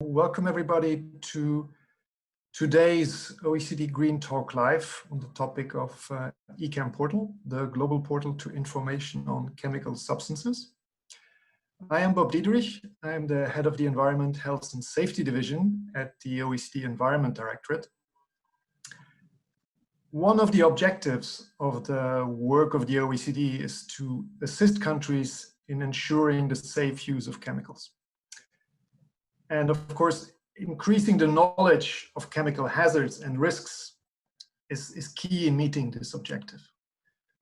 Welcome everybody to today's OECD Green Talk Live on the topic of Ecamportal, the global portal to information on chemical substances. I am Bob Diederich. I am the head of the Environment, Health and Safety Division at the OECD Environment Directorate. One of the objectives of the work of the OECD is to assist countries in ensuring the safe use of chemicals. And of course, increasing the knowledge of chemical hazards and risks is key in meeting this objective.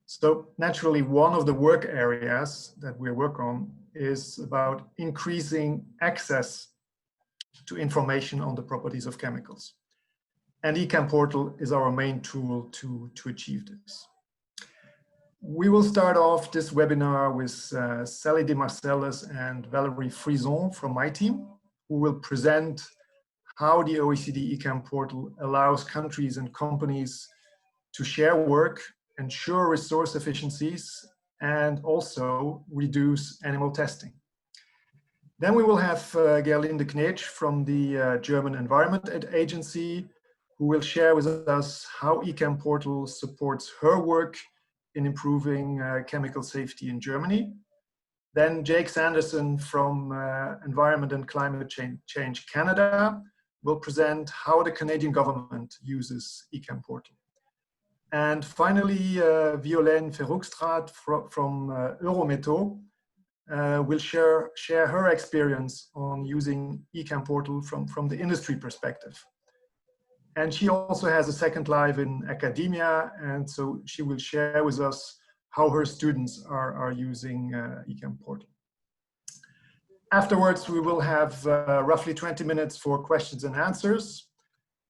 So naturally, one of the work areas that we work on is about increasing access to information on the properties of chemicals. And Ecamportal is our main tool to achieve this. We will start off this webinar with Sally de Marcellus and Valerie Frison from my team, who will present how the OECD Ecamportal allows countries and companies to share work, ensure resource efficiencies, and also reduce animal testing. Then we will have Gerlinde Knetsch from the German Environment Agency, who will share with us how Ecamportal supports her work in improving chemical safety in Germany. Then Jake Sanderson from Environment and Climate Change Canada will present how the Canadian government uses Ecamportal. And finally, Violaine Verhoekstraat from Eurometaux will share her experience on using Ecamportal from the industry perspective. And she also has a second life in academia, and so she will share with us how her students are using Ecamportal. Afterwards, we will have roughly 20 minutes for questions and answers.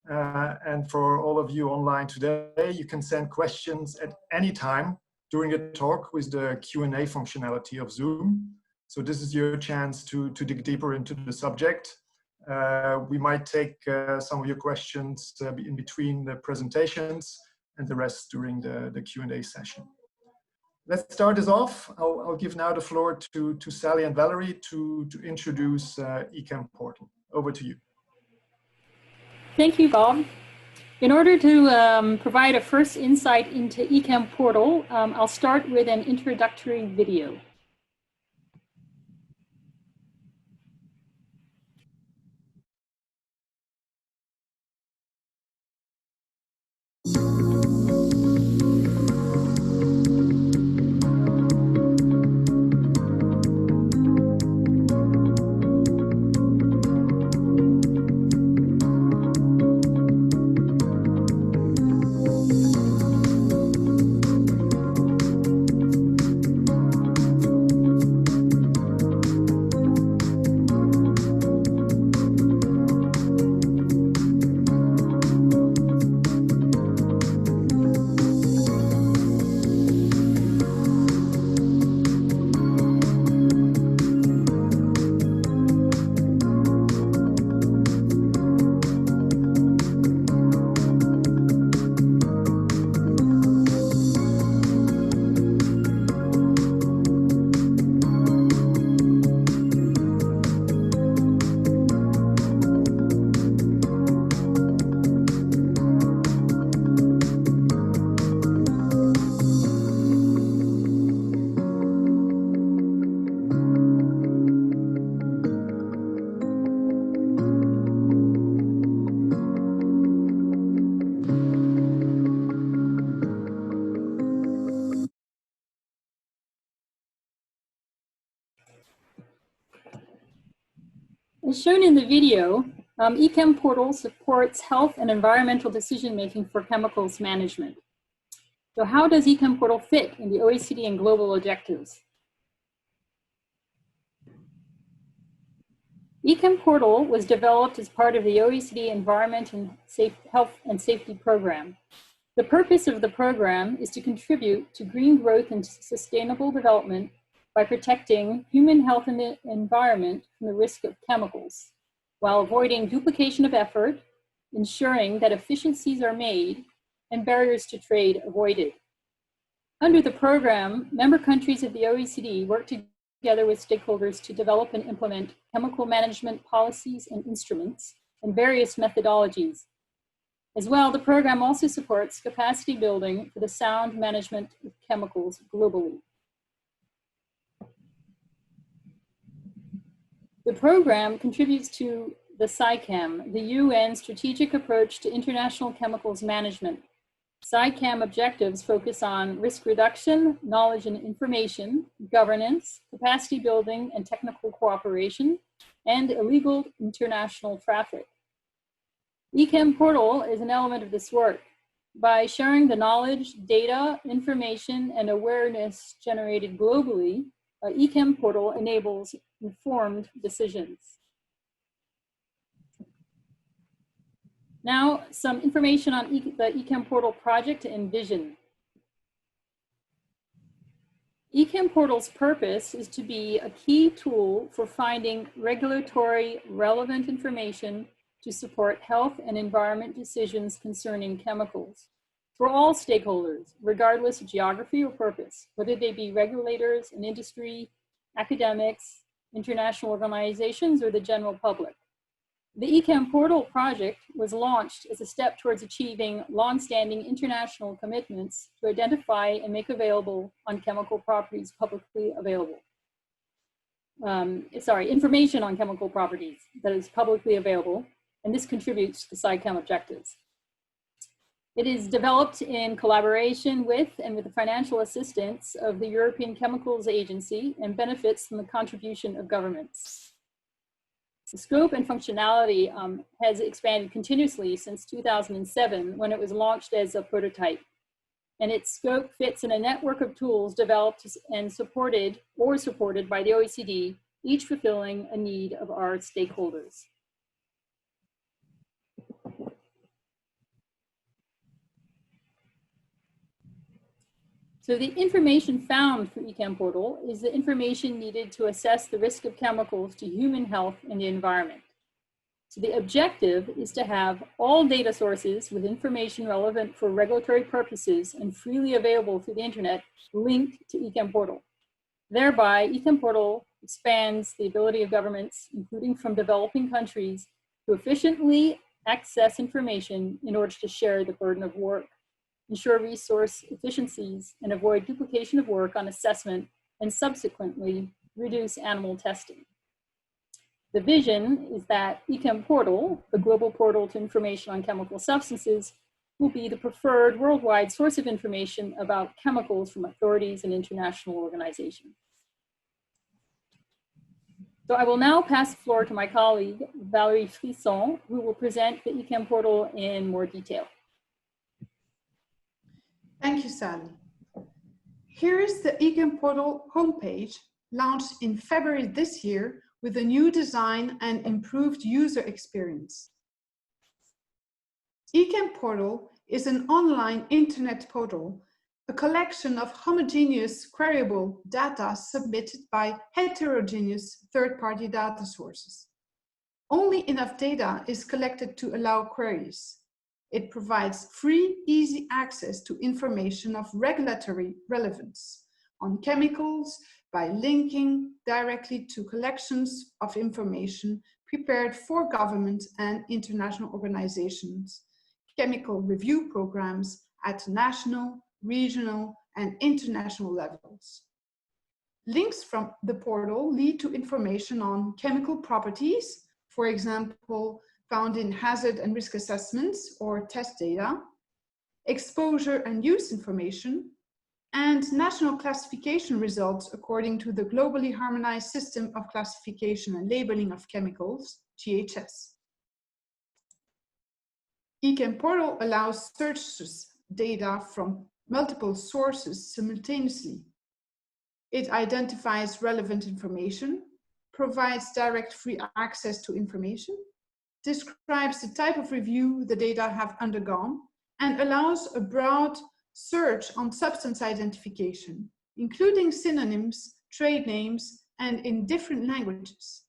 And for all of you online today, you can send questions at any time during the talk with the Q&A functionality of Zoom. So this is your chance to dig deeper into the subject. We might take some of your questions in between the presentations and the rest during the Q&A session. Let's start this off. I'll give now the floor to Sally and Valerie to introduce Ecamportal. Over to you. Thank you, Bob. In order to provide a first insight into Ecamportal, I'll start with an introductory video. As shown in the video, Ecamportal supports health and environmental decision-making for chemicals management. So how does Ecamportal fit in the OECD and global objectives? Ecamportal was developed as part of the OECD Environment and Health and Safety Program. The purpose of the program is to contribute to green growth and sustainable development by protecting human health and the environment from the risk of chemicals, while avoiding duplication of effort, ensuring that efficiencies are made, and barriers to trade avoided. Under the program, member countries of the OECD work together with stakeholders to develop and implement chemical management policies and instruments and various methodologies. As well, the program also supports capacity building for the sound management of chemicals globally. The program contributes to the SciChem, the UN Strategic Approach to International Chemicals Management. SciChem objectives focus on risk reduction, knowledge and information, governance, capacity building and technical cooperation, and illegal international traffic. Ecamportal is an element of this work. By sharing the knowledge, data, information, and awareness generated globally, Ecamportal enables informed decisions. Now, some information on the Ecamportal project and vision. Ecamportal's purpose is to be a key tool for finding regulatory relevant information to support health and environment decisions concerning chemicals for all stakeholders, regardless of geography or purpose, whether they be regulators and industry, academics, international organizations, or the general public. The Ecamportal project was launched as a step towards achieving long-standing international commitments to identify and make available on chemical properties publicly available. Information on chemical properties that is publicly available, and this contributes to the SciChem objectives. It is developed in collaboration with and with the financial assistance of the European Chemicals Agency and benefits from the contribution of governments. The scope and functionality has expanded continuously since 2007 when it was launched as a prototype. And its scope fits in a network of tools developed and supported by the OECD, each fulfilling a need of our stakeholders. So the information found through Ecamportal is the information needed to assess the risk of chemicals to human health and the environment. So the objective is to have all data sources with information relevant for regulatory purposes and freely available through the internet linked to Ecamportal. Thereby, Ecamportal expands the ability of governments, including from developing countries, to efficiently access information in order to share the burden of work, ensure resource efficiencies, and avoid duplication of work on assessment, and subsequently reduce animal testing. The vision is that Ecamportal, the global portal to information on chemical substances, will be the preferred worldwide source of information about chemicals from authorities and international organizations. So I will now pass the floor to my colleague, Valérie Frisson, who will present the Ecamportal in more detail. Thank you, Sally. Here is the Ecamportal homepage, launched in February this year with a new design and improved user experience. Ecamportal is an online internet portal, a collection of homogeneous queryable data submitted by heterogeneous third-party data sources. Only enough data is collected to allow queries. It provides free, easy access to information of regulatory relevance on chemicals by linking directly to collections of information prepared for government and international organizations, chemical review programs at national, regional, and international levels. Links from the portal lead to information on chemical properties, for example, found in hazard and risk assessments or test data, exposure and use information, and national classification results according to the Globally Harmonized System of Classification and Labeling of Chemicals, GHS. Ecamportal allows searches data from multiple sources simultaneously. It identifies relevant information, provides direct free access to information, describes the type of review the data have undergone, and allows a broad search on substance identification, including synonyms, trade names, and in different languages.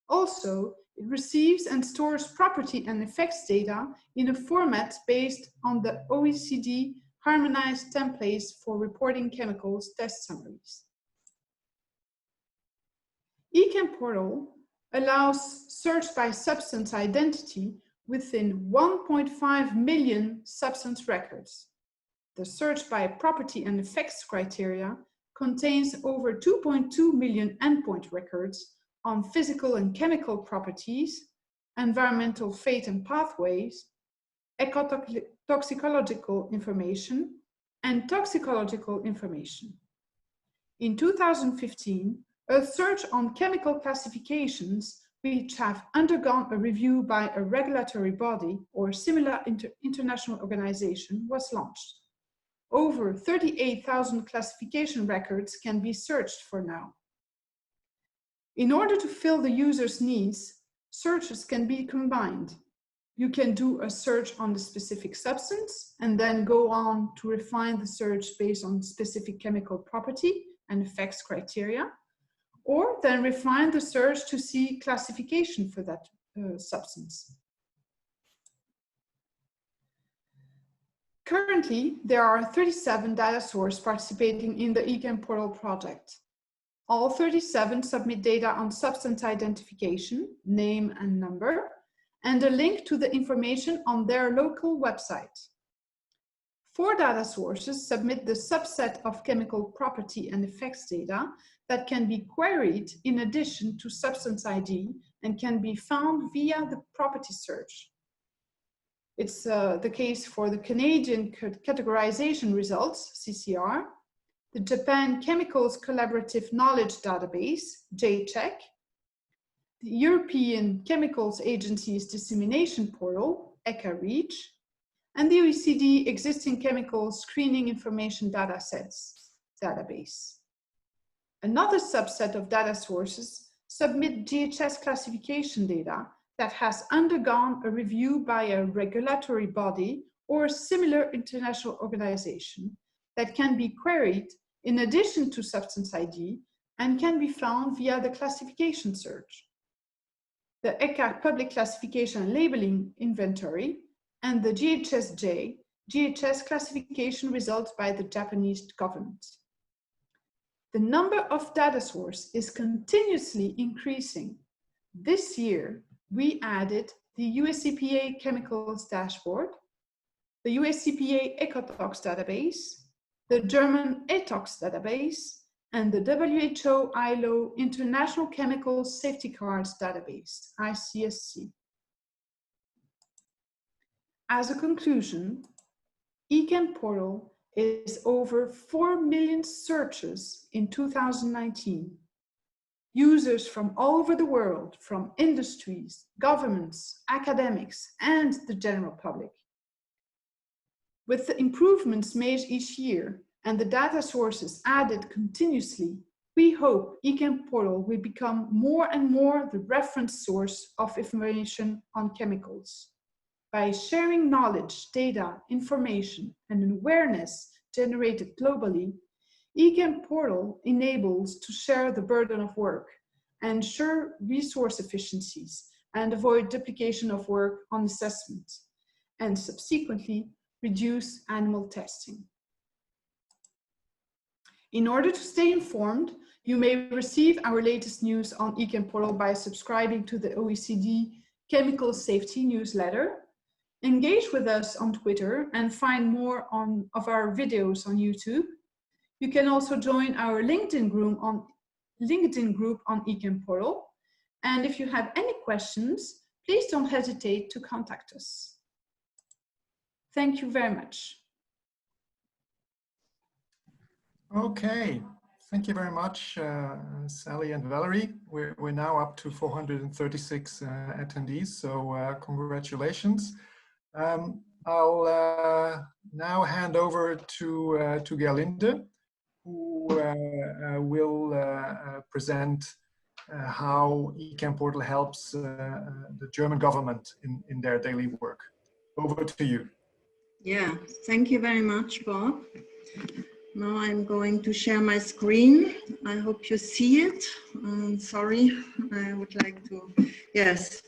Also, it receives and stores property and effects data in a format based on the OECD harmonized templates for reporting chemicals test summaries. Ecamportal allows search by substance identity within 1.5 million substance records. The search by property and effects criteria contains over 2.2 million endpoint records on physical and chemical properties, environmental fate and pathways, ecotoxicological information, and toxicological information. In 2015, a search on chemical classifications which have undergone a review by a regulatory body or similar international organization was launched. Over 38,000 classification records can be searched for now. In order to fill the user's needs, searches can be combined. You can do a search on the specific substance and then go on to refine the search based on specific chemical property and effects criteria, or then refine the search to see classification for that substance. Currently, there are 37 data sources participating in the Ecamportal project. All 37 submit data on substance identification, name and number, and a link to the information on their local website. 4 data sources submit the subset of chemical property and effects data that can be queried in addition to substance ID and can be found via the property search. It's the case for the Canadian Categorization Results, CCR, the Japan Chemicals Collaborative Knowledge Database, JCHEC, the European Chemicals Agency's Dissemination Portal, ECHA-REACH, and the OECD Existing Chemical Screening Information Datasets database. Another subset of data sources submit GHS classification data that has undergone a review by a regulatory body or a similar international organization that can be queried in addition to substance ID and can be found via the classification search. The ECHA Public Classification and Labeling Inventory and the GHS-J, GHS classification results by the Japanese government. The number of data sources is continuously increasing. This year, we added the US EPA Chemicals Dashboard, the US EPA Ecotox database, the German ETOX database, and the WHO ILO International Chemical Safety Cards database, ICSC. As a conclusion, Ecamportal is over 4 million searches in 2019. Users from all over the world, from industries, governments, academics, and the general public. With the improvements made each year and the data sources added continuously, we hope Ecamportal will become more and more the reference source of information on chemicals. By sharing knowledge, data, information, and awareness generated globally, Ecamportal enables to share the burden of work, ensure resource efficiencies, and avoid duplication of work on assessment, and subsequently reduce animal testing. In order to stay informed, you may receive our latest news on Ecamportal by subscribing to the OECD Chemical Safety newsletter. Engage with us on Twitter and find more of our videos on YouTube. You can also join our LinkedIn group on Ecamportal. And if you have any questions, please don't hesitate to contact us. Thank you very much. Okay, thank you very much, Sally and Valerie. We're now up to 436 attendees, so congratulations. I'll now hand over to Gerlinde, who will present how Ecamportal helps the German government in their daily work. Over to you. Yeah, thank you very much, Bob. Now I'm going to share my screen. I hope you see it. Sorry, I would like to, yes.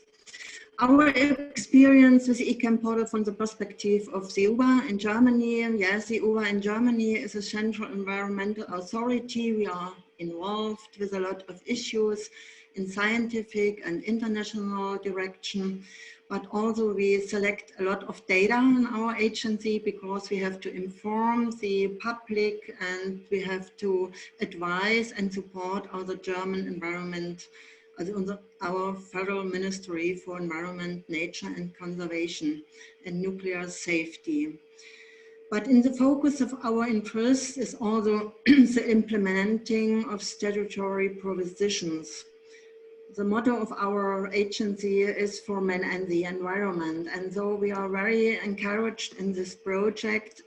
Our experience with Ecamportal from the perspective of the UBA in Germany. Yes, the UBA in Germany is a central environmental authority. We are involved with a lot of issues in scientific and international direction, but also we select a lot of data in our agency because we have to inform the public and we have to advise and support our German environment, our Federal Ministry for Environment, Nature and Conservation and Nuclear Safety. But in the focus of our interest is also the implementing of statutory provisions. The motto of our agency is for men and the environment. And so we are very encouraged in this project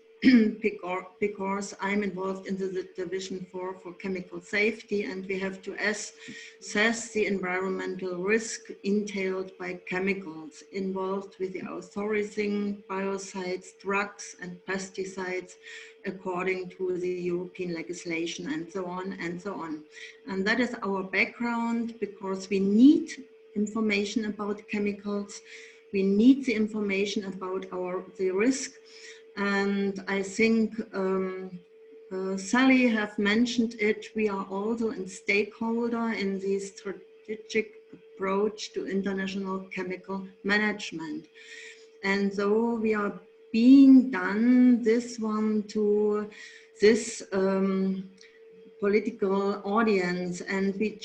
because I'm involved in the Division 4 for chemical safety, and we have to assess the environmental risk entailed by chemicals involved with the authorizing biocides, drugs and pesticides according to the European legislation and so on and so on. And that is our background because we need information about chemicals. We need the information about the risk. And I think Sally have mentioned it, we are also a stakeholder in the strategic approach to international chemical management. And so we are being done this one to this political audience, and the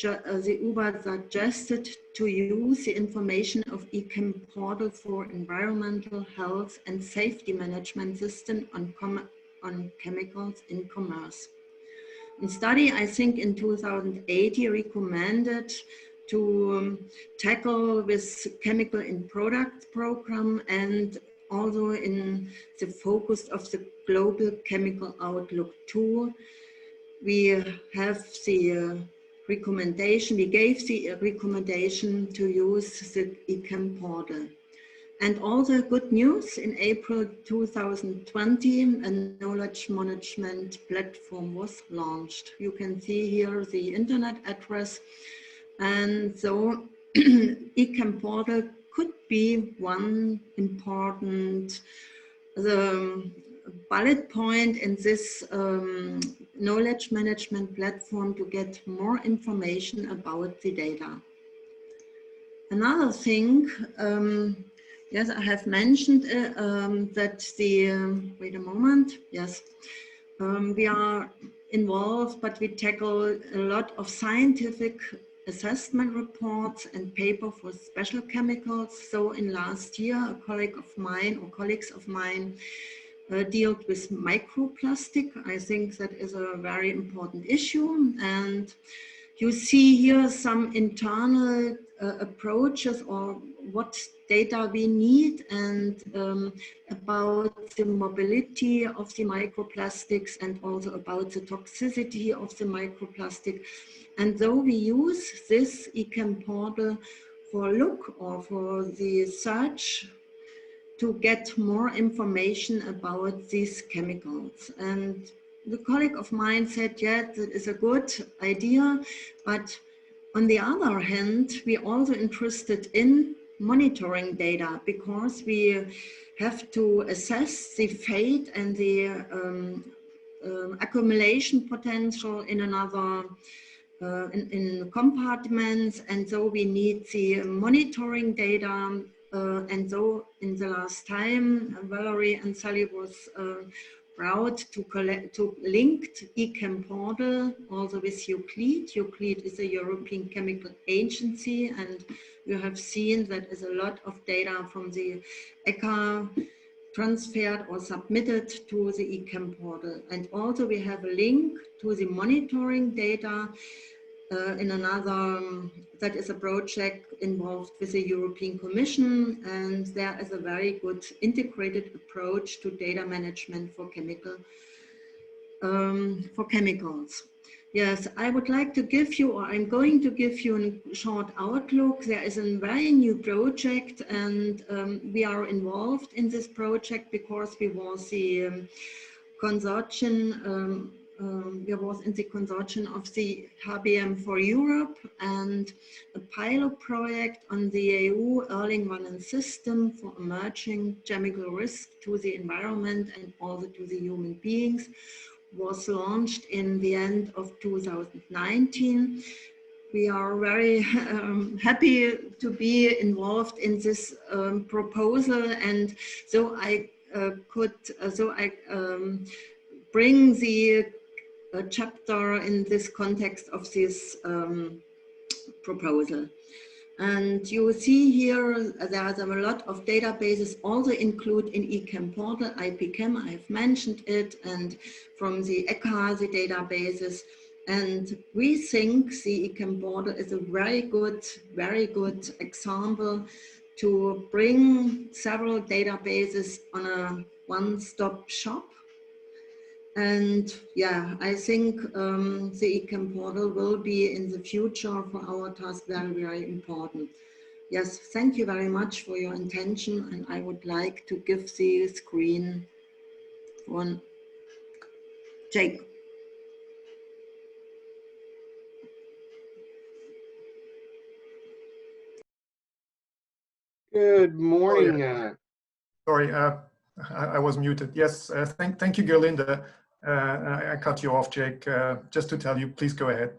UBA suggested to use the information of Ecamportal for environmental health and safety management system on chemicals in commerce. A study, I think in 2080, recommended to tackle with chemical in product program and also in the focus of the global chemical outlook tool. We have the recommendation, we gave the recommendation to use the Ecamportal. And also good news, in April 2020, a knowledge management platform was launched. You can see here the internet address. And so Ecamportal could be one important bullet point in this knowledge management platform to get more information about the data. Another thing, yes, I have mentioned that wait a moment, yes, we are involved, but we tackle a lot of scientific assessment reports and paper for special chemicals. So in last year, a colleague of mine or colleagues of mine dealt with microplastic. I think that is a very important issue. And you see here some internal approaches or what data we need and about the mobility of the microplastics and also about the toxicity of the microplastic. And so we use this Ecamportal for look or for the search to get more information about these chemicals. And the colleague of mine said, yeah, that is a good idea, but on the other hand, we are also interested in monitoring data because we have to assess the fate and the accumulation potential in another in compartments, and so we need the monitoring data. And so in the last time, Valerie and Sally was proud to link Ecamportal also with Euclid. Euclid is a European Chemical Agency, and you have seen that is a lot of data from the ECA transferred or submitted to the Ecamportal. And also we have a link to the monitoring data in another, that is a project involved with the European Commission, and there is a very good integrated approach to data management for chemicals. Yes, I would like to give you, or I'm going to give you a short outlook. There is a very new project, and we are involved in this project because we was the consortium we was in the consortium of the HBM for Europe and a pilot project on the EU early warning system for emerging chemical risk to the environment and also to the human beings was launched in the end of 2019. We are very happy to be involved in this proposal, and so I bring the chapter in this context of this proposal. And you see here there's a lot of databases also include in Ecamportal, IPChem, I've mentioned it, and from the ECHA databases. And we think the Ecamportal is a very good example to bring several databases on a one-stop shop. And yeah, I think the Ecamportal will be in the future for our task very important. Yes, thank you very much for your attention, and I would like to give the screen one take. Good morning. Sorry, I was muted. Yes, thank you, Gerlinde. I cut you off, Jake. Just to tell you, please go ahead.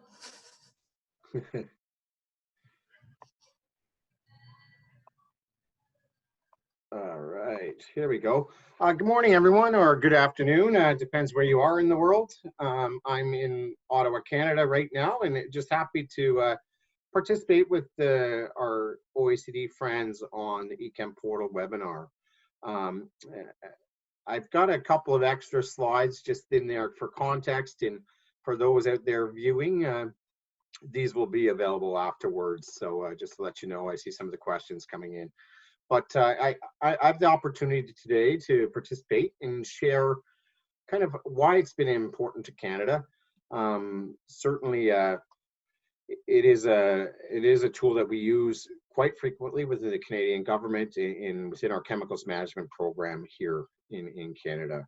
All right, here we go. Good morning, everyone, or good afternoon. Depends where you are in the world. I'm in Ottawa, Canada right now, and just happy to participate with our OECD friends on the Ecamportal webinar. I've got a couple of extra slides just in there for context, and for those out there viewing, these will be available afterwards. So just to let you know, I see some of the questions coming in. But I have the opportunity today to participate and share kind of why it's been important to Canada. Certainly, it is a tool that we use quite frequently within the Canadian government within our chemicals management program here in Canada.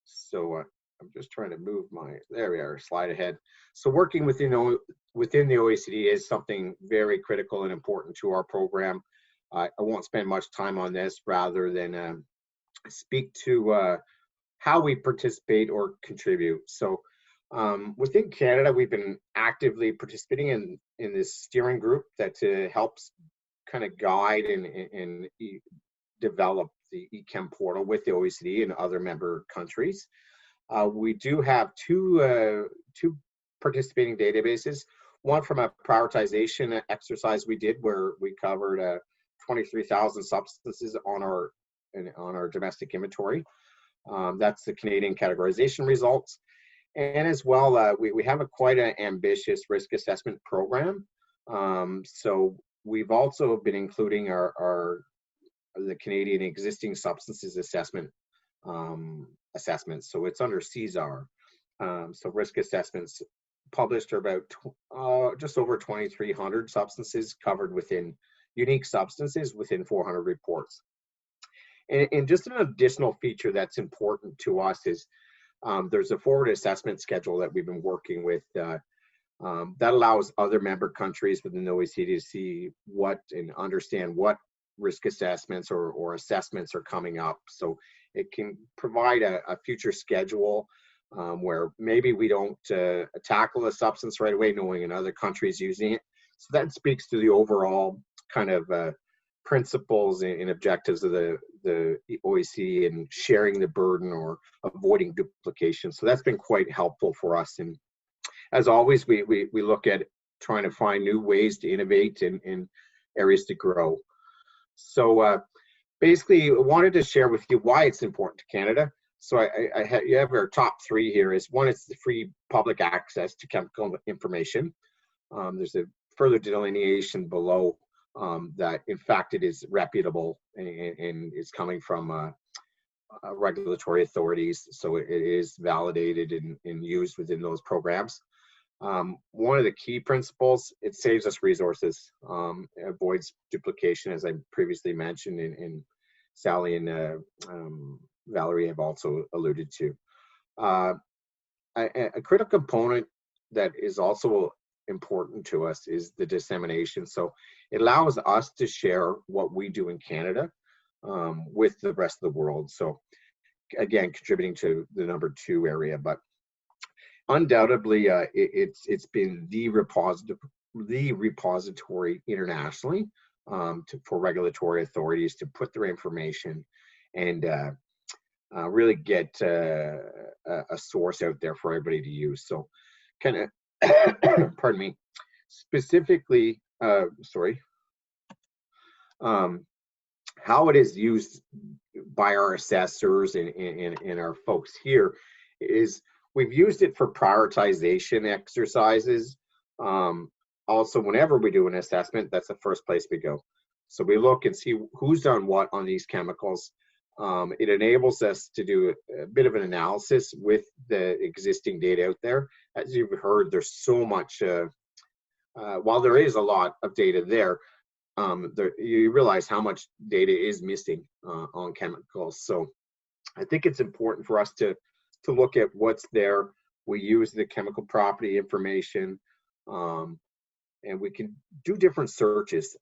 So I'm just trying to move there we are, slide ahead. So working within the OECD is something very critical and important to our program. I won't spend much time on this, rather than speak to how we participate or contribute. So within Canada, we've been actively participating in this steering group that helps kind of guide and develop the Ecamportal with the OECD and other member countries. We do have two participating databases. One from a prioritization exercise we did, where we covered 23,000 substances on our domestic inventory. That's the Canadian categorization results. And as well, we have quite an ambitious risk assessment program. So we've also been including the Canadian existing substances assessment assessments. So it's under Cesar. So risk assessments published are about just over 2,300 substances covered within unique substances within 400 reports. And just an additional feature that's important to us is there's a forward assessment schedule that we've been working with that allows other member countries within the OECD to see what and understand what risk assessments or assessments are coming up. So it can provide a future schedule where maybe we don't tackle a substance right away, knowing another country is using it. So that speaks to the overall kind of principles and objectives of the OECD and sharing the burden or avoiding duplication. So that's been quite helpful for us. And as always, we look at trying to find new ways to innovate and areas to grow. So basically, I wanted to share with you why it's important to Canada. So you have our top three here. Is one, it's the free public access to chemical information. There's a further delineation below that in fact it is reputable and is coming from regulatory authorities, so it is validated and used within those programs. One of the key principles, it saves us resources, avoids duplication, as I previously mentioned, and Sally and Valerie have also alluded to. A critical component that is also important to us is the dissemination. So it allows us to share what we do in Canada with the rest of the world. So again, contributing to the number 2 area. But undoubtedly, it's been the repository internationally for regulatory authorities to put their information and really get a source out there for everybody to use. So kind of, pardon me, specifically, how it is used by our assessors and our folks here is we've used it for prioritization exercises. Also, whenever we do an assessment, that's the first place we go. So we look and see who's done what on these chemicals. It enables us to do a bit of an analysis with the existing data out there. As you've heard, there's so much, while there is a lot of data there, you realize how much data is missing on chemicals. So I think it's important for us to look at what's there. We use the chemical property information, and we can do different searches.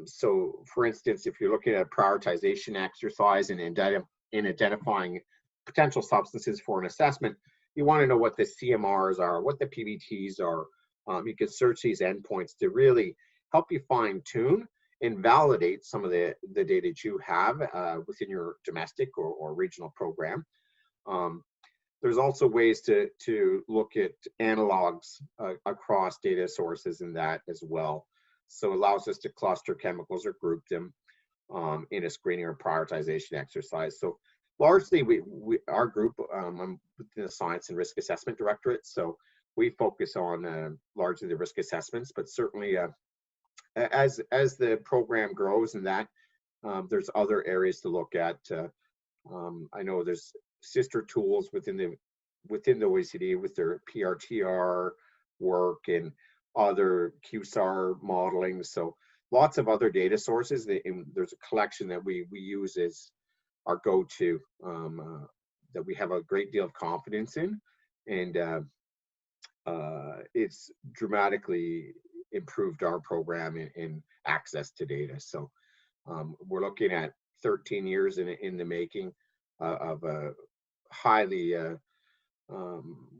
So for instance, if you're looking at a prioritization exercise and in identifying potential substances for an assessment, you want to know what the CMRs are, what the PBTs are. You can search these endpoints to really help you fine tune and validate some of the data that you have within your domestic or regional program. There's also ways to look at analogs across data sources in that as well. So it allows us to cluster chemicals or group them in a screening or prioritization exercise. So largely, our group, I'm within the Science and Risk Assessment Directorate, so we focus on largely the risk assessments, but certainly as the program grows and that, there's other areas to look at. I know there's sister tools within the OECD with their PRTR work and other QSAR modeling. So lots of other data sources. There's a collection that we use as our go-to, that we have a great deal of confidence in, and it's dramatically improved our program in access to data. So we're looking at 13 years in the making of a highly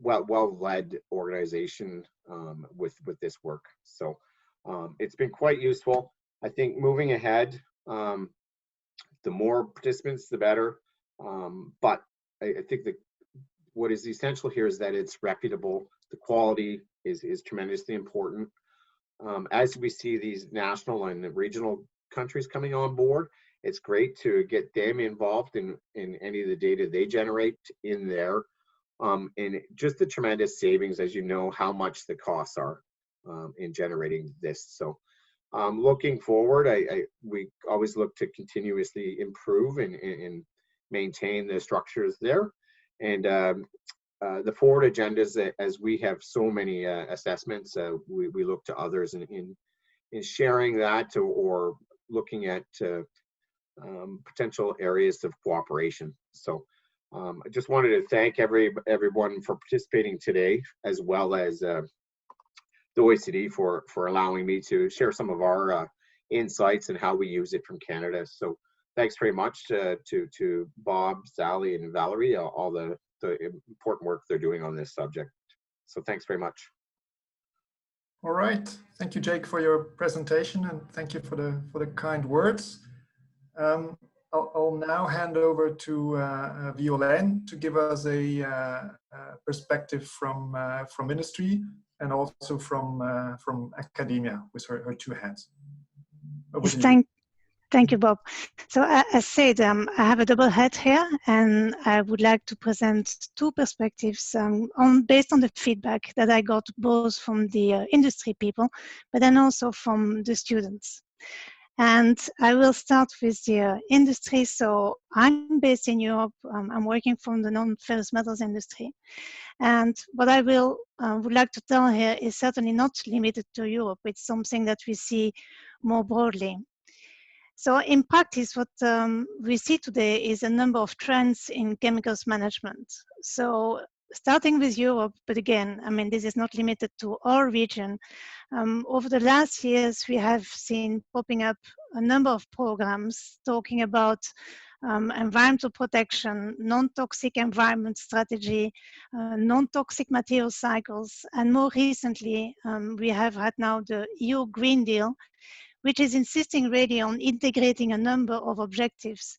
well-led organization with this work. So it's been quite useful. I think moving ahead, the more participants, the better. But I think that what is essential here is that it's reputable. The quality is tremendously important. As we see these national and regional countries coming on board, it's great to get them involved in any of the data they generate in there, and just the tremendous savings, as you know, how much the costs are in generating this. So looking forward, we always look to continuously improve and maintain the structures there. And the forward agendas, as we have so many assessments, we look to others in sharing that or looking at potential areas of cooperation. So I just wanted to thank everyone for participating today, as well as the OECD for allowing me to share some of our insights and how we use it from Canada. So thanks very much to Bob, Sally, and Valerie, all the important work they're doing on this subject. So thanks very much. All right, thank you, Jake, for your presentation, and thank you for the kind words. I'll now hand over to Violaine to give us a perspective from industry and also from academia with her two hands. Thank you, Bob. So as said, I have a double hat here, and I would like to present two perspectives based on the feedback that I got both from the industry people, but then also from the students. And I will start with the industry. So I'm based in Europe. I'm working from the non-ferrous metals industry. And what I would like to tell here is certainly not limited to Europe. It's something that we see more broadly. So in practice, what we see today is a number of trends in chemicals management. So starting with Europe, but again, I mean, this is not limited to our region. Over the last years, we have seen popping up a number of programs talking about environmental protection, non-toxic environment strategy, non-toxic material cycles, and more recently, we have had now the EU Green Deal, which is insisting really on integrating a number of objectives,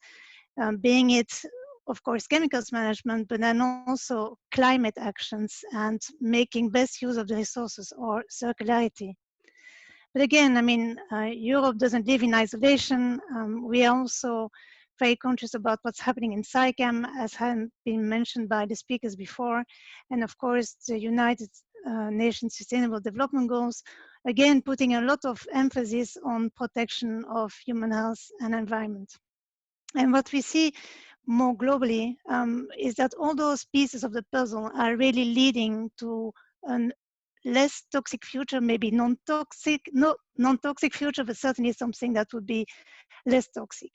being it, of course, chemicals management, but then also climate actions and making best use of the resources or circularity. But again, I mean, Europe doesn't live in isolation. We are also very conscious about what's happening in Ecam, as had been mentioned by the speakers before. And of course, the United Nations Sustainable Development Goals, again, putting a lot of emphasis on protection of human health and environment. And what we see more globally is that all those pieces of the puzzle are really leading to an less toxic future, maybe non-toxic, no, non-toxic future, but certainly something that would be less toxic.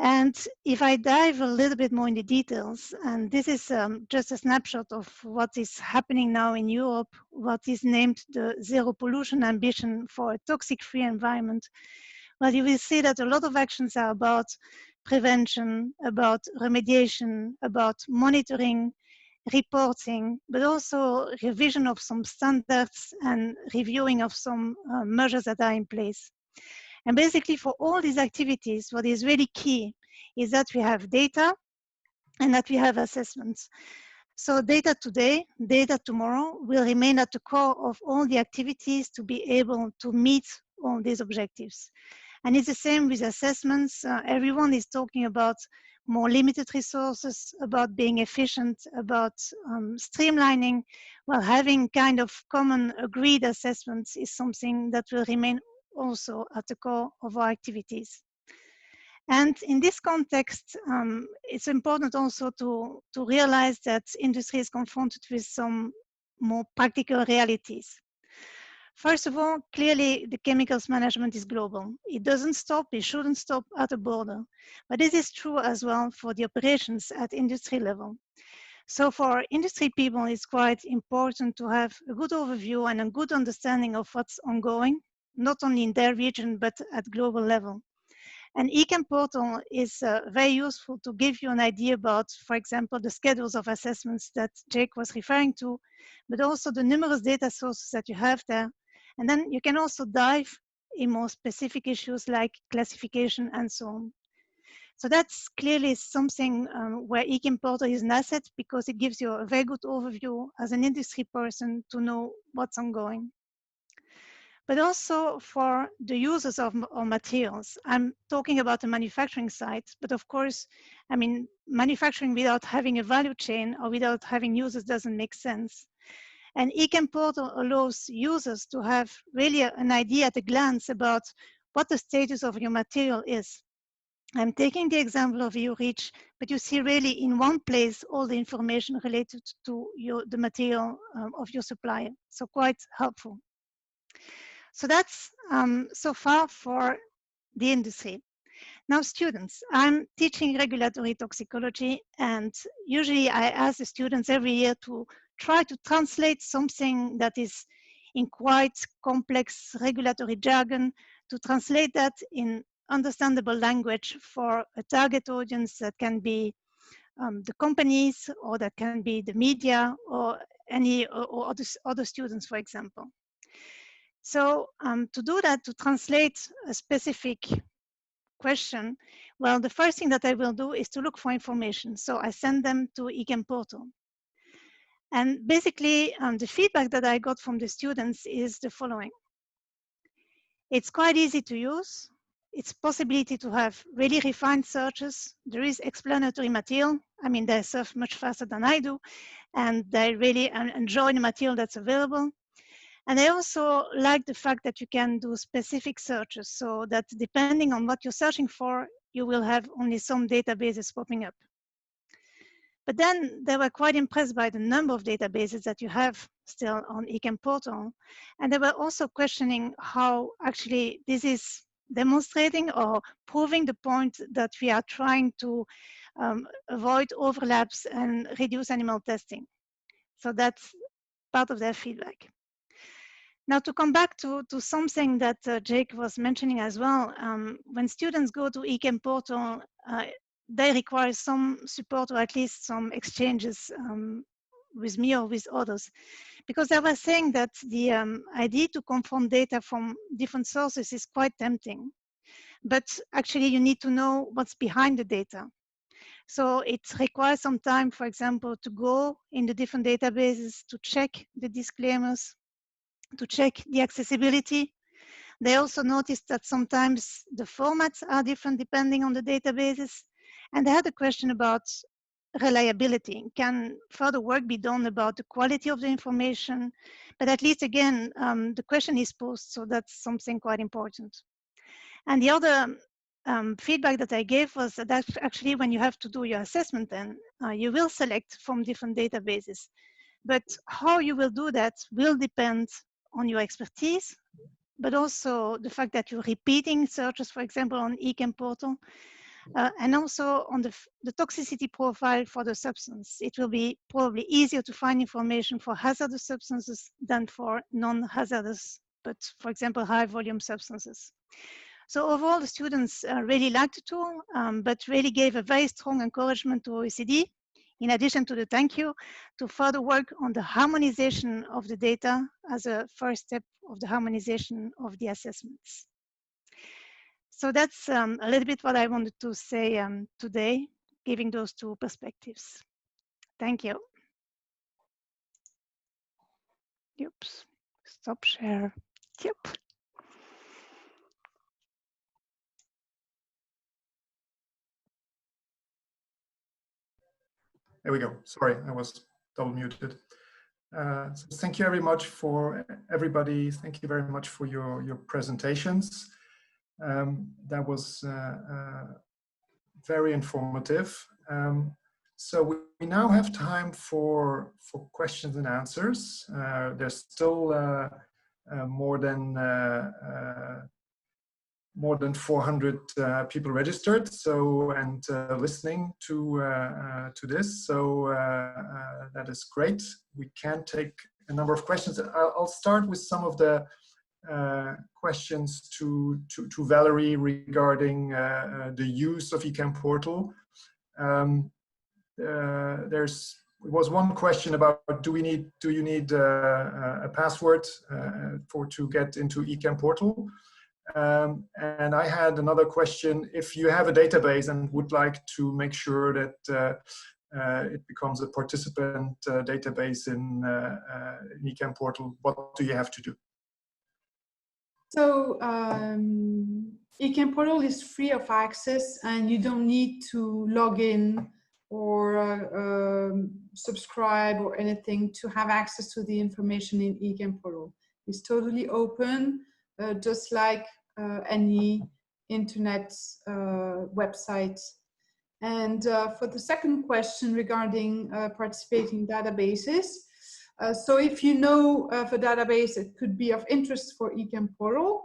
And if I dive a little bit more in the details, and this is just a snapshot of what is happening now in Europe, what is named the zero pollution ambition for a toxic-free environment, well, you will see that a lot of actions are about prevention, about remediation, about monitoring, reporting, but also revision of some standards and reviewing of some measures that are in place. And basically for all these activities, what is really key is that we have data and that we have assessments. So data today, data tomorrow will remain at the core of all the activities to be able to meet all these objectives. And it's the same with assessments. Everyone is talking about more limited resources, about being efficient, about streamlining. Well, having kind of common agreed assessments is something that will remain also at the core of our activities. And in this context, it's important also to realize that industry is confronted with some more practical realities. First of all, clearly the chemicals management is global. It doesn't stop, it shouldn't stop at a border. But this is true as well for the operations at industry level. So for industry people, it's quite important to have a good overview and a good understanding of what's ongoing, not only in their region, but at global level. And Ecamportal is very useful to give you an idea about, for example, the schedules of assessments that Jake was referring to, but also the numerous data sources that you have there. And then you can also dive in more specific issues like classification and so on. So that's clearly something where Ecamportal is an asset because it gives you a very good overview as an industry person to know what's ongoing. But also for the users of our materials. I'm talking about the manufacturing side, but of course, I mean, manufacturing without having a value chain or without having users doesn't make sense. And Ecamportal allows users to have really an idea at a glance about what the status of your material is. I'm taking the example of EUREACH, but you see really in one place all the information related to the material of your supplier. So quite helpful. So that's so far for the industry. Now students, I'm teaching regulatory toxicology, and usually I ask the students every year to try to translate something that is in quite complex regulatory jargon, to translate that in understandable language for a target audience that can be the companies, or that can be the media, or any or other students, for example. So to do that, to translate a specific question, well, the first thing that I will do is to look for information. So I send them to Ecamportal. And basically, the feedback that I got from the students is the following. It's quite easy to use. It's possibility to have really refined searches. There is explanatory material. I mean, they surf much faster than I do, and they really enjoy the material that's available. And I also like the fact that you can do specific searches, so that depending on what you're searching for, you will have only some databases popping up. But then they were quite impressed by the number of databases that you have still on Ecamportal. And they were also questioning how actually this is demonstrating or proving the point that we are trying to avoid overlaps and reduce animal testing. So that's part of their feedback. Now, to come back to something that Jake was mentioning as well, when students go to Ecamportal, they require some support or at least some exchanges with me or with others. Because I was saying that the idea to confront data from different sources is quite tempting, but actually you need to know what's behind the data. So it requires some time, for example, to go in the different databases, to check the disclaimers, to check the accessibility. They also noticed that sometimes the formats are different depending on the databases. And they had a question about reliability. Can further work be done about the quality of the information? But at least again, the question is posed, so that's something quite important. And the other feedback that I gave was that actually when you have to do your assessment, then you will select from different databases. But how you will do that will depend on your expertise, but also the fact that you're repeating searches, for example, on Ecamportal, and also on the toxicity profile for the substance. It will be probably easier to find information for hazardous substances than for non-hazardous, but for example, high volume substances. So overall, the students really liked the tool, but really gave a very strong encouragement to OECD, in addition to the thank you, to further work on the harmonization of the data as a first step of the harmonization of the assessments. So that's a little bit what I wanted to say today, giving those two perspectives. Thank you. Oops, stop share. Yep. There we go. Sorry, I was double muted. So thank you very much for everybody. Thank you very much for your presentations. That was very informative. So we now have time for questions and answers. There's still more than 400 people registered, so and listening to this. So that is great. We can take a number of questions. I'll start with some of the questions to Valerie regarding the use of Ecamportal. There was one question about do you need a password to get into Ecamportal? And I had another question: if you have a database and would like to make sure that it becomes a participant database in Ecamportal, what do you have to do? So Ecamportal is free of access, and you don't need to log in or subscribe or anything to have access to the information in Ecamportal. It's totally open, just like any internet website. And for the second question regarding participating databases, so if you know of a database that could be of interest for Ecamportal,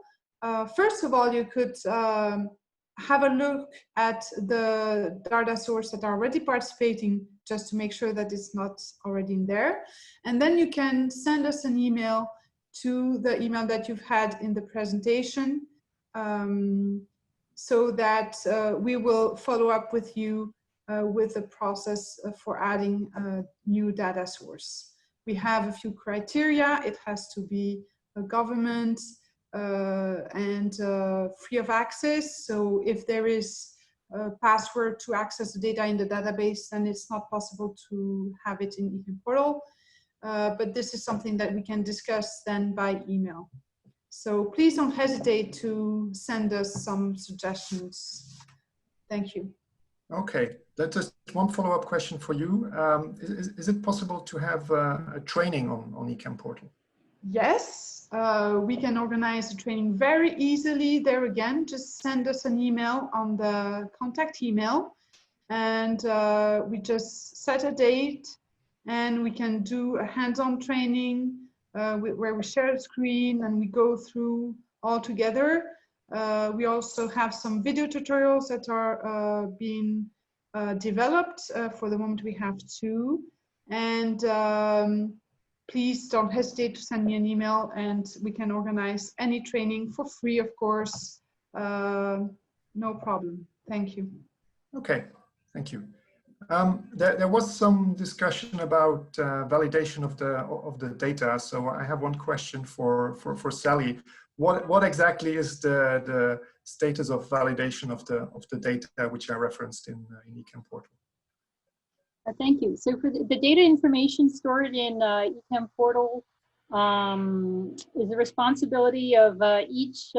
first of all, you could have a look at the data source that are already participating, just to make sure that it's not already in there. And then you can send us an email to the email that you've had in the presentation, so that we will follow up with you with the process for adding a new data source. We have a few criteria. It has to be a government and free of access. So if there is a password to access the data in the database, then it's not possible to have it in Ecamportal. But this is something that we can discuss then by email. So please don't hesitate to send us some suggestions. Thank you. Okay, that's just one follow-up question for you. Is it possible to have a training on Ecamportal? Yes, we can organize a training very easily. There again, just send us an email on the contact email, and we just set a date, and we can do a hands-on training where we share the screen and we go through all together. We also have some video tutorials that are being developed. For the moment, we have 2. And please don't hesitate to send me an email, and we can organize any training for free, of course. No problem. Thank you. Okay, Thank you. There was some discussion about validation of the data. So I have one question for Sally. What exactly is the status of validation of the data which I referenced in Ecamportal? Thank you. So for the data information stored in Ecamportal is the responsibility of each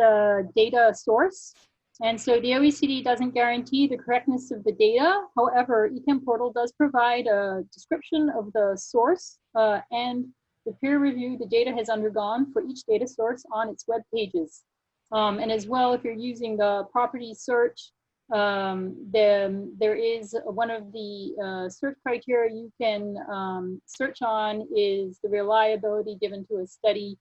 data source. And so the OECD doesn't guarantee the correctness of the data. However, Ecamportal does provide a description of the source and the peer review the data has undergone for each data source on its web pages. And as well, if you're using the property search, then there is one of the search criteria you can search on is the reliability given to a study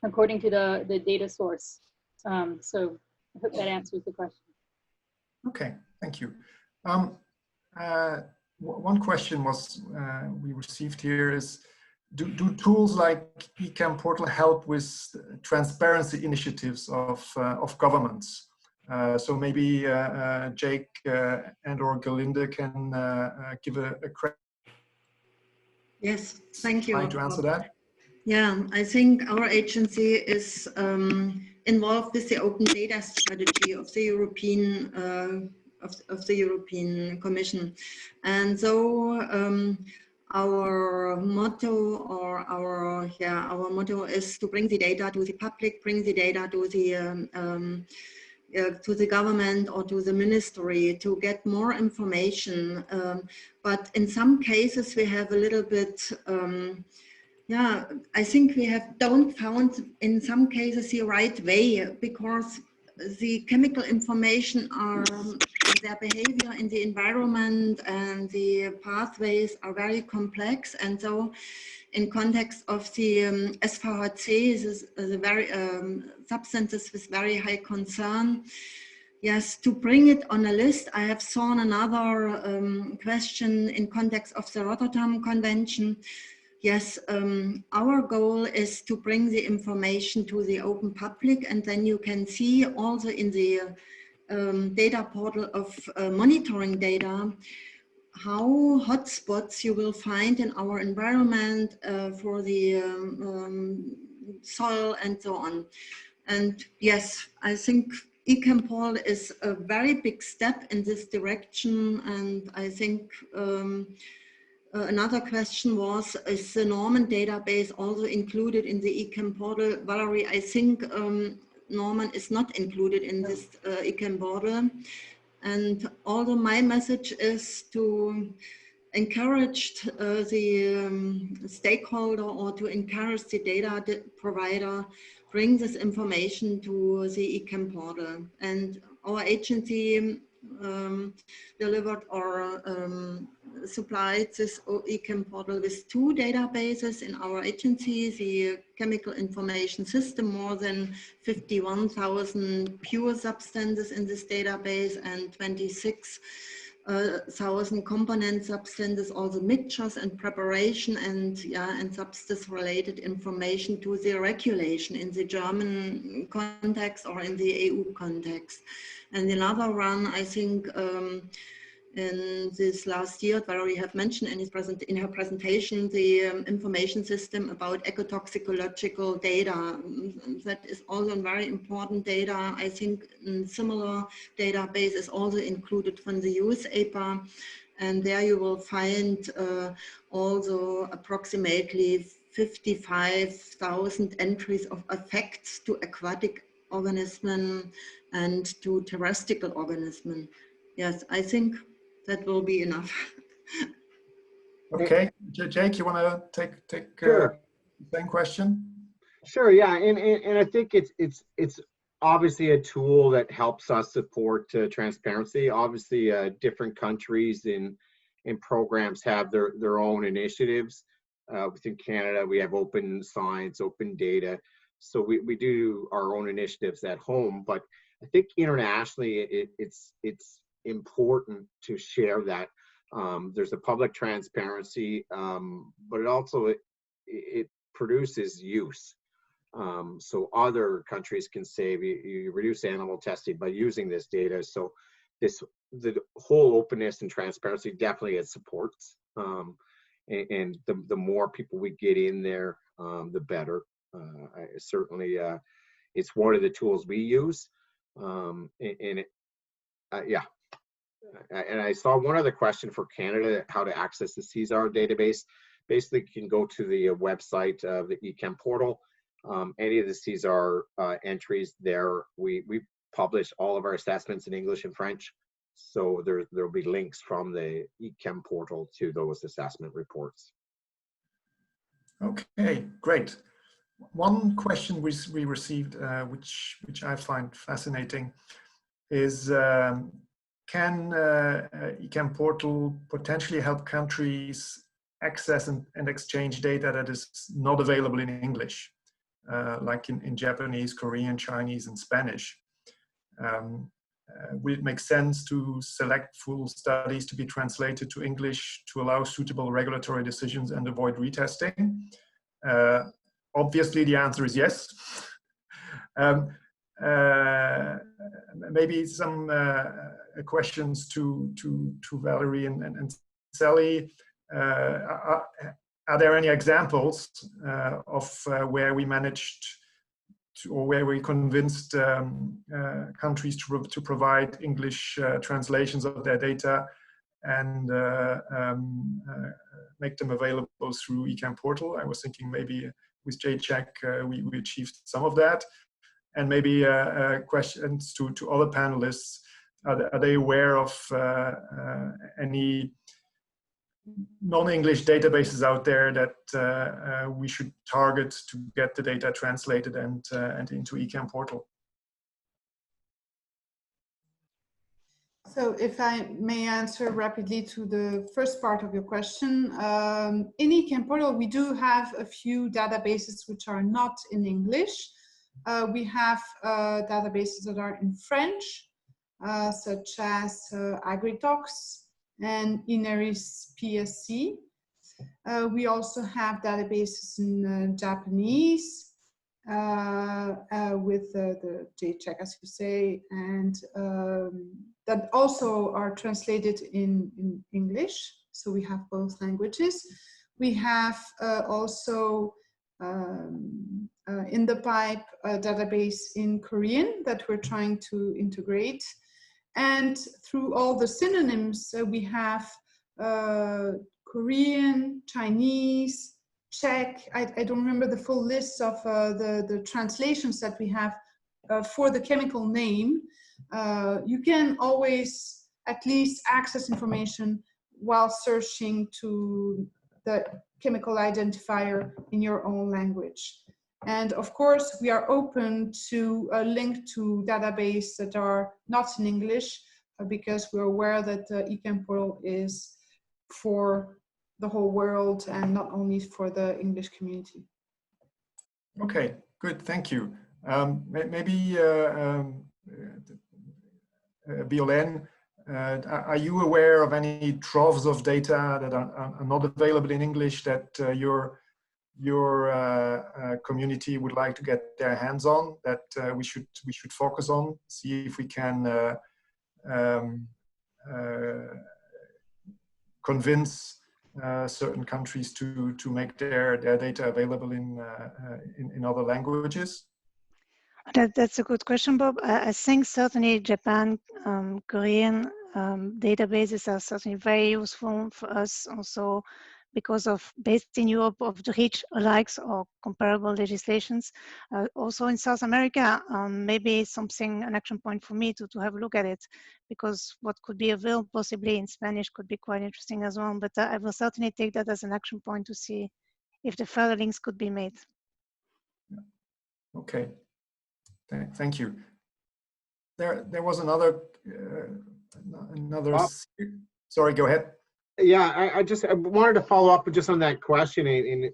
according to the data source. So I hope that answers the question. Okay, thank you. One question was we received here is, do tools like Ecamportal help with transparency initiatives of governments? So maybe Jake and or Galinde can give a Yes, thank you. try to answer that. Yeah, I think our agency is involved with the open data strategy of the European of the European Commission, and so our motto or our motto is to bring the data to the public, bring the data to the government or to the ministry to get more information. But in some cases we have a little bit. Yeah, I think we don't found in some cases the right way, because the chemical information are their behavior in the environment and the pathways are very complex, and so in context of the SVHC, this is the very substances with very high concern. Yes, to bring it on a list, I have seen another question in context of the Rotterdam Convention. Yes, our goal is to bring the information to the open public, and then you can see also in the data portal of monitoring data how hotspots you will find in our environment for the soil and so on. And yes, I think Ecamportal is a very big step in this direction, and I think another question was, is the Norman database also included in the Ecamportal? Valerie, I think Norman is not included in this Ecamportal. And although my message is to encourage the stakeholder or to encourage the data provider, bring this information to the Ecamportal. And our agency delivered or supplied this Ecamportal with 2 databases in our agency, the Chemical Information System, more than 51,000 pure substances in this database, and 26,000 component substances, also mixtures and preparation, and substance related information to the regulation in the German context or in the EU context. And another one, I think, in this last year, Valerie have mentioned in her presentation, the information system about ecotoxicological data. That is also very important data. I think similar database is also included from the US EPA. And there you will find also approximately 55,000 entries of effects to aquatic organism and to terrestrial organism. Yes, I think that will be enough. Okay, Jake, you want to take Sure. the same question? Sure, yeah, and I think it's obviously a tool that helps us support transparency. Obviously, different countries in programs have their own initiatives. Within Canada, we have open science, open data, so we do our own initiatives at home. But I think internationally, it's important to share that. There's a public transparency, but it produces use. So other countries can say you reduce animal testing by using this data. So this the whole openness and transparency definitely it supports. And the more people we get in there, the better. Certainly, it's one of the tools we use. Yeah. And I saw one other question for Canada, how to access the Cesar database. Basically, you can go to the website of the Ecamportal. Any of the Cesar entries there, we publish all of our assessments in English and French. So there'll be links from the Ecamportal to those assessment reports. Okay, great. One question we received, which I find fascinating, is can Ecamportal potentially help countries access and exchange data that is not available in English, like in Japanese, Korean, Chinese, and Spanish? Will it make sense to select full studies to be translated to English to allow suitable regulatory decisions and avoid retesting? Obviously, the answer is yes. Maybe some questions to Valerie and Sally. Are there any examples of where we managed to, or where we convinced countries to provide English translations of their data and make them available through Ecamportal? I was thinking maybe with JCheck we achieved some of that. And maybe questions to other panelists. Are they aware of any non-English databases out there that we should target to get the data translated and into Ecamportal? So if I may answer rapidly to the first part of your question, in Ecamportal we do have a few databases which are not in English. We have databases that are in French, such as AgriTalks and Ineris PSC. We also have databases in Japanese with the JCheck, as you say, and that also are translated in English. So we have both languages. We have also in the pipe database in Korean that we're trying to integrate. And through all the synonyms, we have Korean, Chinese, Czech. I don't remember the full list of the translations that we have for the chemical name. You can always at least access information while searching to the chemical identifier in your own language. And of course, we are open to a link to databases that are not in English because we're aware that Ecamportal is for the whole world and not only for the English community. Okay, good, thank you. Maybe Violaine, are you aware of any troves of data that are not available in English that your community would like to get their hands on, that we should focus on, see if we can convince certain countries to make their data available in other languages? That's a good question, Bob. I think certainly Japan, Korean databases are certainly very useful for us also because of, based in Europe, of the REACH alikes or comparable legislations. Also in South America, maybe something, an action point for me to have a look at it, because what could be available possibly in Spanish could be quite interesting as well. But I will certainly take that as an action point to see if the further links could be made. Okay. Thank you. There was another. Sorry, go ahead. Yeah, I wanted to follow up just on that question. In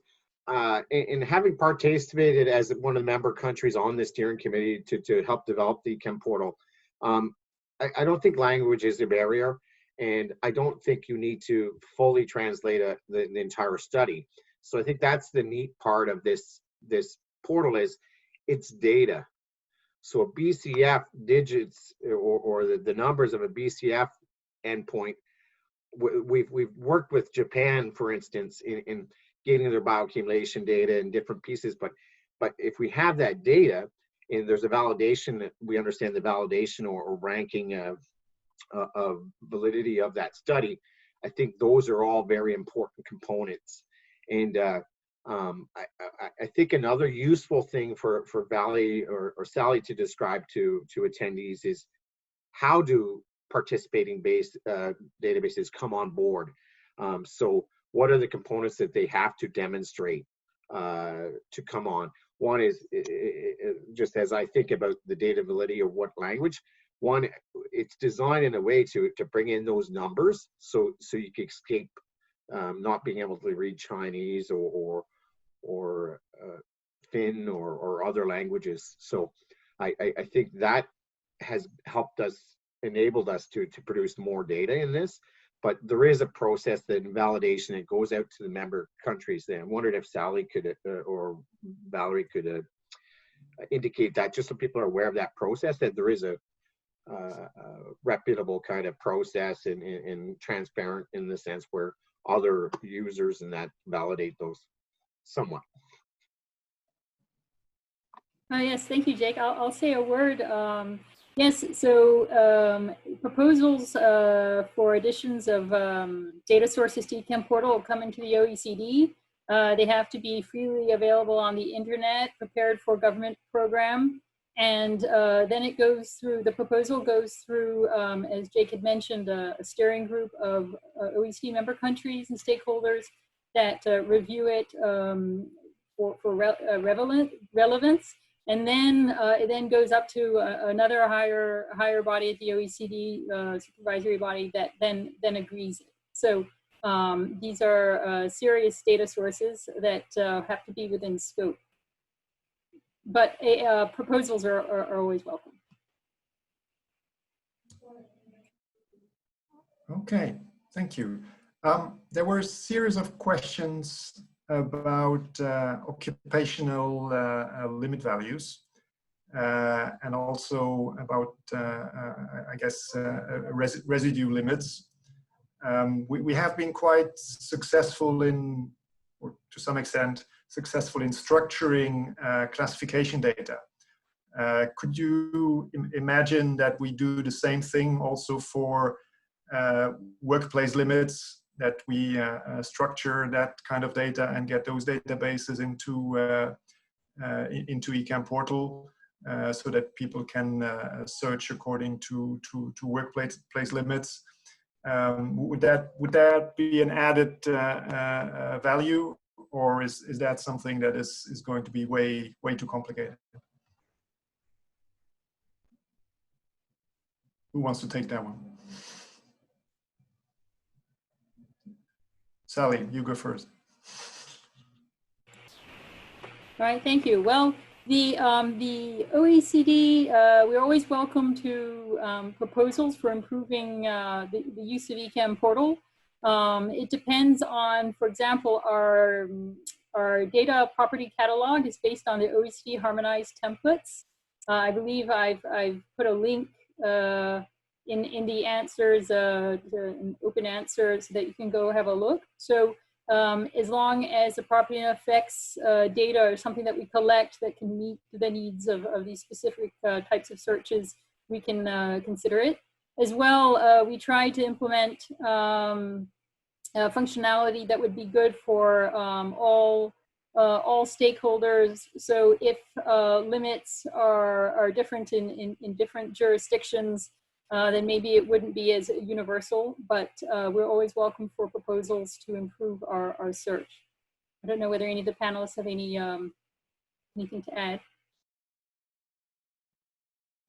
having participated as one of the member countries on the steering committee to help develop the Ecamportal, I don't think language is a barrier, and I don't think you need to fully translate the entire study. So I think that's the neat part of this portal is it's data. So a BCF digits or the numbers of a BCF endpoint. We've worked with Japan, for instance, in getting their bioaccumulation data and different pieces, but if we have that data and there's a validation, that we understand the validation or ranking of validity of that study, I think those are all very important components. And I think another useful thing for Valerie or Sally to describe to attendees is how do participating based databases come on board. So what are the components that they have to demonstrate to come on? One is, just as I think about the data validity of what language, one, it's designed in a way to bring in those numbers so you can escape not being able to read Chinese or Finn or other languages. So I think that has helped us, enabled us to produce more data in this. But there is a process that validation that goes out to the member countries. Then I wondered if Sally could or Valerie could indicate that, just so people are aware of that process, that there is a reputable kind of process and transparent in the sense where other users and that validate those somewhat. Yes, thank you, Jake. I'll say a word. Yes, so proposals for additions of data sources to Ecamportal will come into the OECD. They have to be freely available on the internet, prepared for government program. And then it goes through, the proposal goes through, as Jake had mentioned, a steering group of OECD member countries and stakeholders that review it for relevance. And then it then goes up to another higher body at the OECD, supervisory body, that then agrees. So these are serious data sources that have to be within scope. But proposals are always welcome. Okay, thank you. There were a series of questions about occupational limit values and also about, I guess, residue limits. We have been quite successful in, or to some extent, successful in structuring classification data. Could you imagine that we do the same thing also for workplace limits, that we structure that kind of data and get those databases into Ecamportal so that people can search according to workplace limits? Would that be an added value, or is that something that is going to be way too complicated? Who wants to take that one? Sally, you go first. All right, thank you. Well, the OECD, we're always welcome to proposals for improving the use of Ecamportal. It depends on, for example, our data property catalog is based on the OECD harmonized templates. I believe I've put a link in the answers, an open answer, so that you can go have a look. So as long as the property and effects data are something that we collect that can meet the needs of these specific types of searches, we can consider it. As well, we try to implement functionality that would be good for all stakeholders. So if limits are different in different jurisdictions, then maybe it wouldn't be as universal, but we're always welcome for proposals to improve our search. I don't know whether any of the panelists have any anything to add.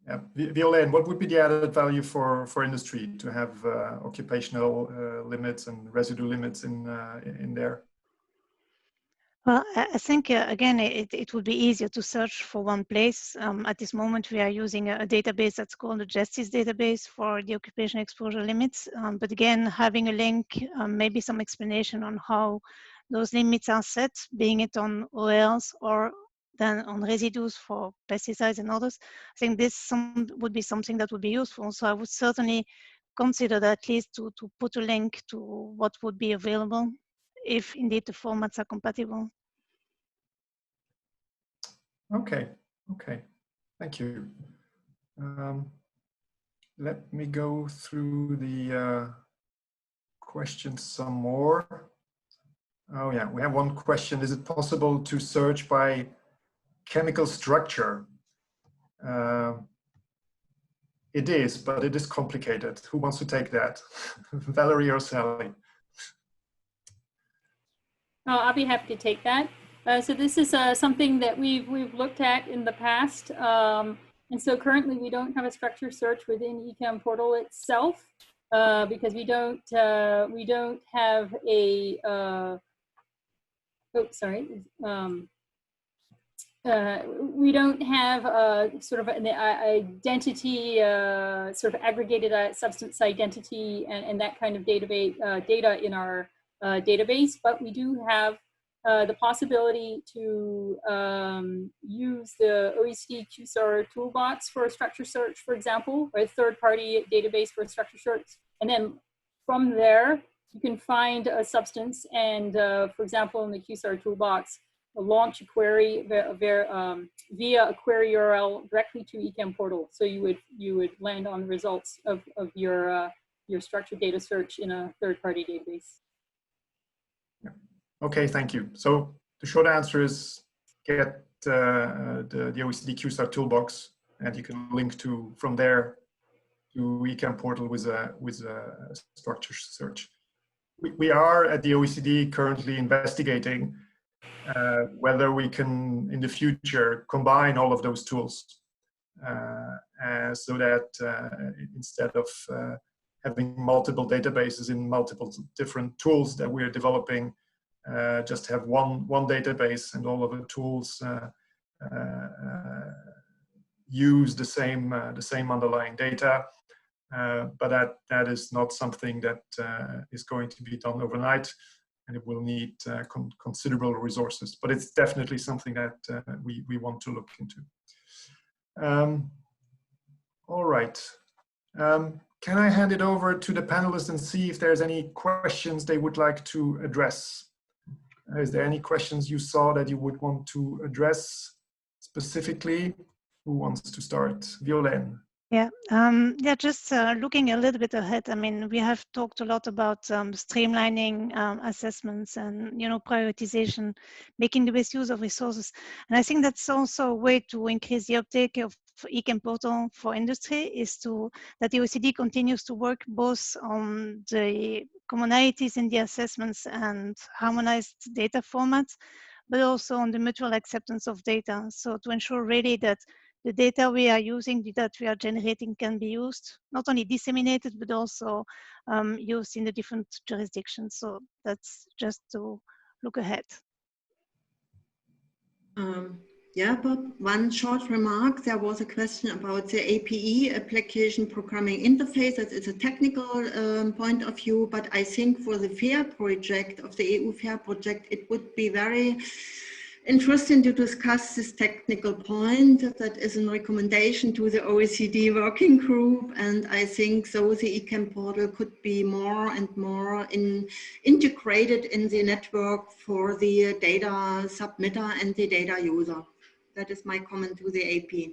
Yeah, Violaine, what would be the added value for industry to have occupational limits and residue limits in there? Well, I think, again, it would be easier to search for one place. At this moment, we are using a database that's called the Justice Database for the occupation exposure limits. But again, having a link, maybe some explanation on how those limits are set, being it on OLs or then on residues for pesticides and others. I think this would be something that would be useful. So I would certainly considered at least to put a link to what would be available if indeed the formats are compatible. Okay, thank you. Let me go through the questions some more. Oh yeah, we have one question. Is it possible to search by chemical structure? It is, but it is complicated. Who wants to take that? Valerie or Sally? Oh, I'll be happy to take that. So this is something that we've looked at in the past. And so currently we don't have a structure search within Ecamportal itself because we don't have a, we don't have sort of an identity, sort of aggregated substance identity and that kind of database data in our database, but we do have the possibility to use the OECD Cesar toolbox for a structure search, for example, or a third-party database for a structure search. And then from there, you can find a substance and, for example, in the Cesar toolbox, launch a query via a query URL directly to Ecamportal. So you would land on the results of your structured data search in a third-party database. Okay, thank you. So the short answer is get the OECD Cesar toolbox, and you can link to from there to Ecamportal with a structure search. We are at the OECD currently investigating whether we can in the future combine all of those tools so that instead of having multiple databases in multiple different tools that we're developing, just have one database and all of the tools use the same underlying data. But that is not something that is going to be done overnight, and it will need considerable resources. But it's definitely something that we want to look into. All right. Can I hand it over to the panelists and see if there's any questions they would like to address? Is there any questions you saw that you would want to address specifically? Who wants to start? Violaine. Yeah, just looking a little bit ahead. I mean, we have talked a lot about streamlining assessments and, prioritization, making the best use of resources. And I think that's also a way to increase the uptake of Ecamportal for industry is that the OECD continues to work both on the commonalities in the assessments and harmonized data formats, but also on the mutual acceptance of data. So to ensure really that the data we are using, the data we are generating can be used, not only disseminated, but also used in the different jurisdictions. So that's just to look ahead. Yeah, Bob, one short remark. There was a question about the API, Application Programming Interface. That is a technical point of view, but I think for the FAIR project, of the EU FAIR project, it would be very interesting to discuss this technical point. That is a recommendation to the OECD working group, and I think so the Ecamportal could be more and more integrated in the network for the data submitter and the data user. That is my comment to the AP.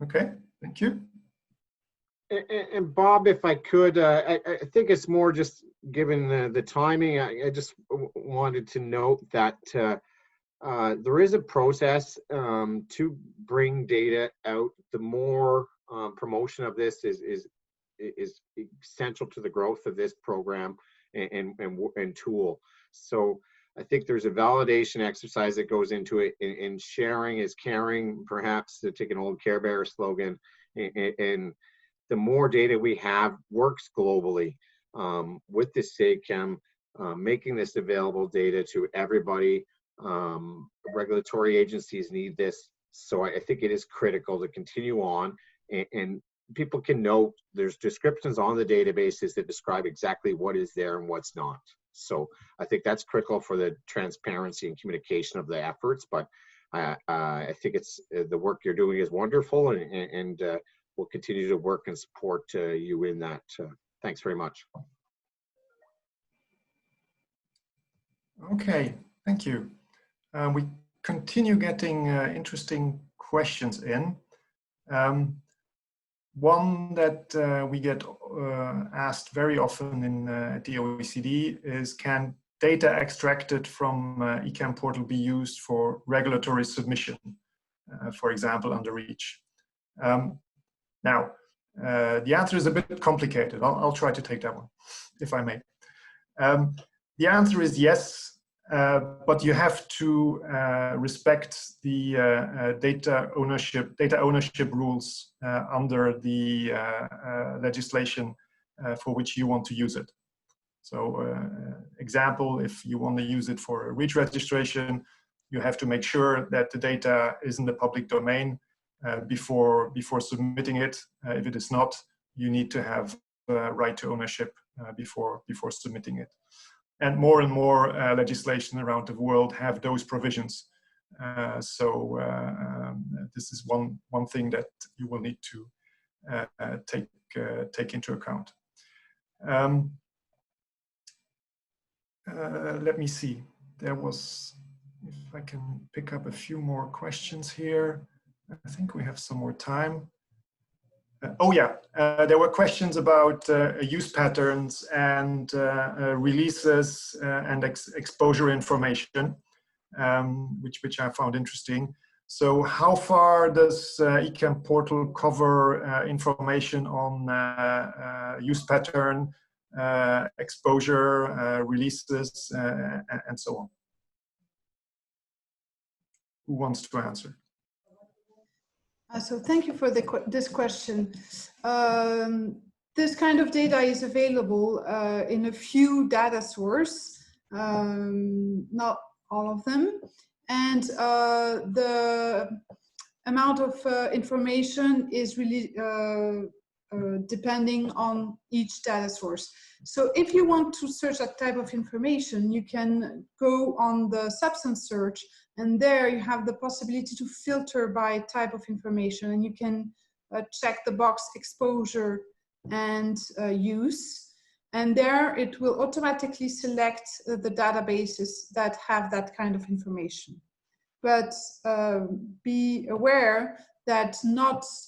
Okay, thank you. And Bob, if I could, I think it's more just given the timing, I just wanted to note that there is a process to bring data out. The more promotion of this is essential to the growth of this program and tool. So I think there's a validation exercise that goes into it, and sharing is caring, perhaps, to take an old Care Bear slogan. And the more data we have works globally with the SAGCHEM, making this available data to everybody. Regulatory agencies need this. So I think it is critical to continue on, and people can know there's descriptions on the databases that describe exactly what is there and what's not. So I think that's critical for the transparency and communication of the efforts. But I think it's the work you're doing is wonderful, and we'll continue to work and support you in that. Thanks very much. Okay, thank you. We continue getting interesting questions in. One that we get asked very often at the OECD is, can data extracted from Ecamportal be used for regulatory submission, for example, under REACH? Now, the answer is a bit complicated. I'll try to take that one, if I may. The answer is yes, but you have to respect the data ownership rules under the legislation for which you want to use it. So, example, if you want to use it for a REACH registration, you have to make sure that the data is in the public domain before submitting it. If it is not, you need to have right to ownership before submitting it. And more legislation around the world have those provisions. So this is one thing that you will need to take into account. Let me see. There was, if I can pick up a few more questions here. I think we have some more time. Oh yeah, there were questions about use patterns and releases and exposure information, which I found interesting. So how far does Ecamportal cover information on use pattern, exposure, releases, and so on? Who wants to answer? So thank you for this question. This kind of data is available in a few data sources, not all of them. And the amount of information is really depending on each data source. So if you want to search that type of information, you can go on the substance search, and there you have the possibility to filter by type of information, and you can check the box exposure and use. And there it will automatically select the databases that have that kind of information. But be aware that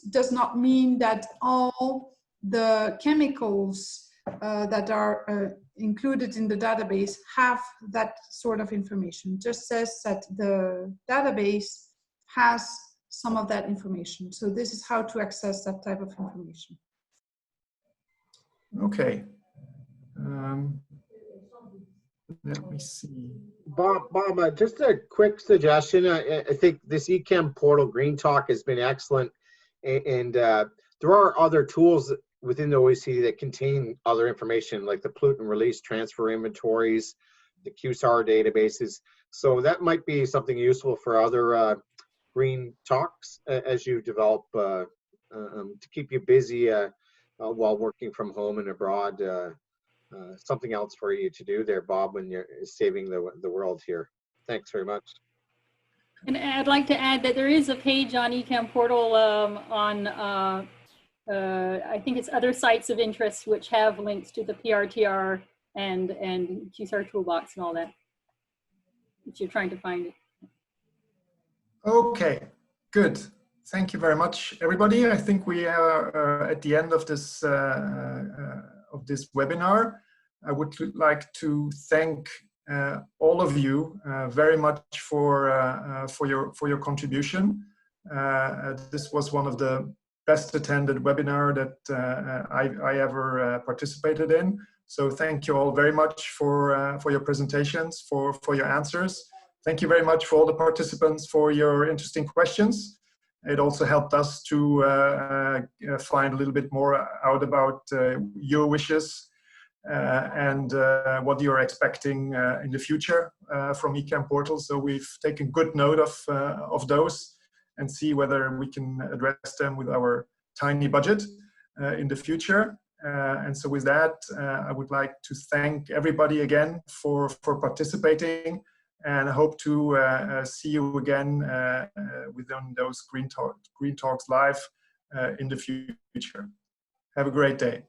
does not mean that all the chemicals that are included in the database have that sort of information. It just says that the database has some of that information. So this is how to access that type of information. Okay. Let me see. Bob, just a quick suggestion. I think this Ecamportal Green Talk has been excellent, and there are other tools within the OECD that contain other information, like the pollutant release transfer inventories, the QSAR databases. So that might be something useful for other green talks as you develop to keep you busy while working from home and abroad. Something else for you to do there, Bob, when you're saving the world here. Thanks very much. And I'd like to add that there is a page on Ecamportal on I think it's other sites of interest which have links to the PRTR and QSAR toolbox and all that, if you're trying to find it. Okay, good. Thank you very much, everybody. I think we are at the end of this webinar. I would like to thank all of you very much for your contribution. This was one of the best attended webinar that I ever participated in. So thank you all very much for your presentations, for your answers. Thank you very much for all the participants for your interesting questions. It also helped us to find a little bit more out about your wishes and what you're expecting in the future from Ecamportal. So we've taken good note of those and see whether we can address them with our tiny budget in the future. And so with that, I would like to thank everybody again for participating, and I hope to see you again within those Green Talks live in the future. Have a great day.